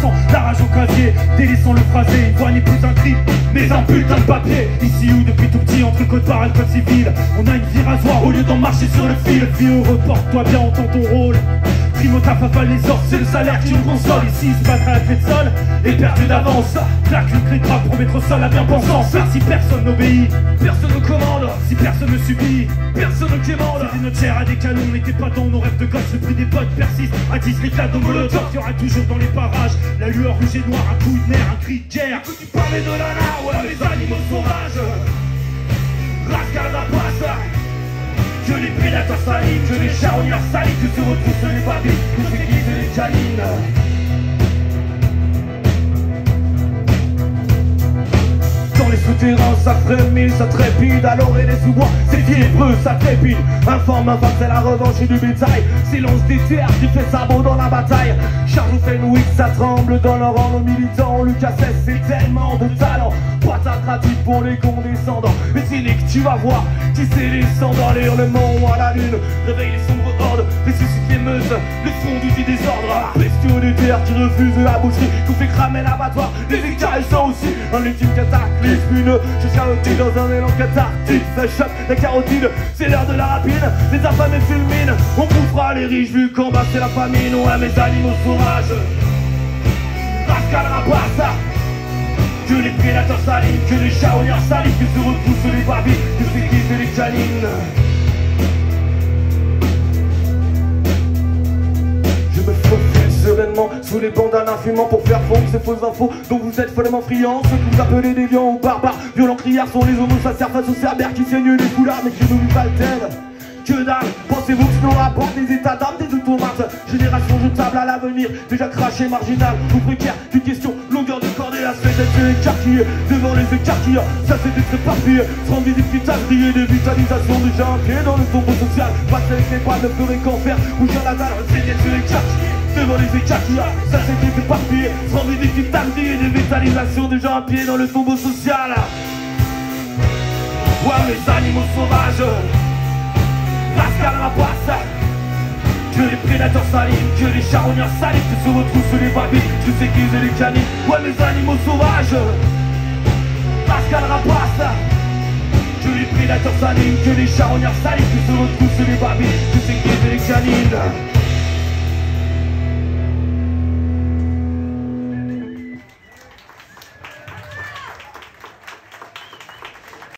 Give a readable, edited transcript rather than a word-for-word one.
sang, la rage au casier, délaissant le phrasé. Une voix n'est plus un crime, mais un putain de papier. Ici où depuis tout petit, entre code barre et le code civil, on a une vie rasoir au lieu d'en marcher sur le fil. Vieux, reporte-toi bien, entends ton rôle. Primo taf avale les ordres, c'est le salaire qui nous console. Ici, se battre à la clé de sol et perdu d'avance. Claque le clé de bras pour mettre au sol la bien-pensance. Si personne n'obéit, personne ne commande. Si personne ne subit, personne ne quémande. C'était notre chair à des canons, on n'était pas dans nos rêves de gosse. Le prix des potes persiste, à 10 les cadeaux molotov. Il y aura toujours dans les parages la lueur rouge et noire, un coup de nerf, un cri de guerre. Que tu parlais de nana, ouais, les animaux sauvages. Rascal la passe. Que les prédateurs salissent, que les charognards salissent, que se retroussent les babys, que se guisent les canines. Dans les souterrains, ça frémit, ça trépide, à l'oreille des sous-bois, c'est fiévreux, ça trépide. Informe, informe, c'est la revanche du bétail. Silence des terres qui fait sabot dans la bataille. Charles Fenwick, ça tremble dans leur rang, nos militants. Lucas S, c'est tellement de talent. Patate gratuite pour les condescendants. Mais cynique, tu vas voir qui c'est les cendres, les hurlements à la lune. Réveille les sombres hordes, ressuscite les meutes, les fonds du désordre. Bestiaux des terres qui refusent la boucherie, qu'on fait cramer l'abattoir. Les écailles sont aussi un ultime cataclysme. Je charotis dans un élan cathartique. Ça choque la carotide, c'est l'heure de la rapine. Les affamés fulminent, on bouffera les riches vu qu'en bas c'est la famine. Ouais, mes animaux sauvages, Rascal rapace. Que les prédateurs salissent, que les charognards salissent, que se repoussent les babys, que se guisent les canines. Je me faufile sereinement sous les bancs d'un infumant pour faire fondre ces fausses infos dont vous êtes follement friands. Ceux que vous appelez déviants ou barbares, violents criards sont les homos sincères face aux cerbères qui saignent les foulards mais qui nous valtèlent. Que dalle, pensez-vous que ce nous rapporte des états d'âme, des automates? Génération jetable à l'avenir, déjà craché, marginal ou précaire, d'une question, longueur de corde et aspect d'être écarquillé devant les écarquilleurs, ça c'est d'être éparpillé, se rendre visible, briller des vitalisations, déjà un pied dans le sombre social, passer avec les bras ne ferait qu'en faire, bouger la dalle, c'est d'être écarquillé devant les écarquilleurs, ça c'est d'être éparpillé, se rendre visible, briller des vitalisations, déjà un pied dans le tombeau social. Ouais, les animaux sauvages, Rascal rapace. Que les prédateurs salissent, que les charognards salissent, que se retroussent les babys, que s'aiguisent les canines. Ouais, les animaux sauvages, Rascal rapace. Que les prédateurs salissent, que les charognards salissent, que se retroussent les babys, que s'aiguisent les canines.